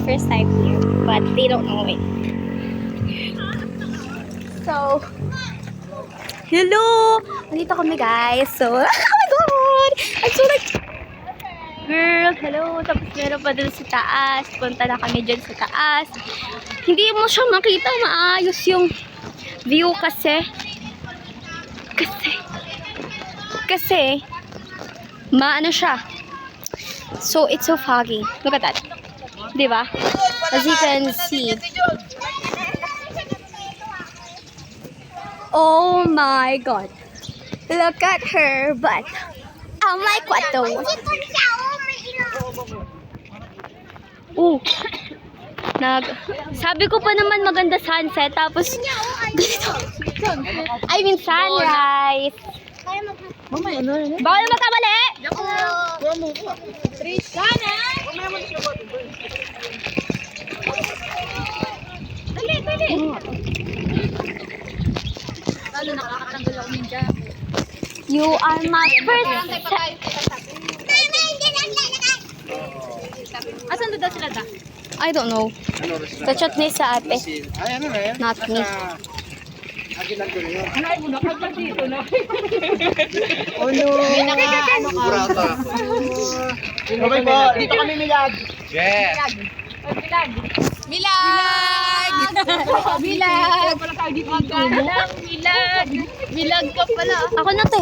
first time here, but they don't know it. So, hello! Nandito kami guys. So, oh my God! I'm so like, girl, hello. Tapos meron pa dun sa taas. Punta na kami dyan sa taas. Hindi mo siya makita maayos yung view kasi maano siya. So, it's so foggy. Look at that. Diba? As you can see. Oh my God. Look at her butt. Oh my God. Sabi ko pa naman maganda sunset. Tapos, I mean sunrise. Bawal magkamali! Trisana! Dali! Lalo nakakatanggal ako ninja. You are my first... Asan doon daw sila da? I don't know. Sa chat ni sa ate. Not me. Oh no. Okay po, dito kami milag. Yeah. Milag ka pala. Ako na te.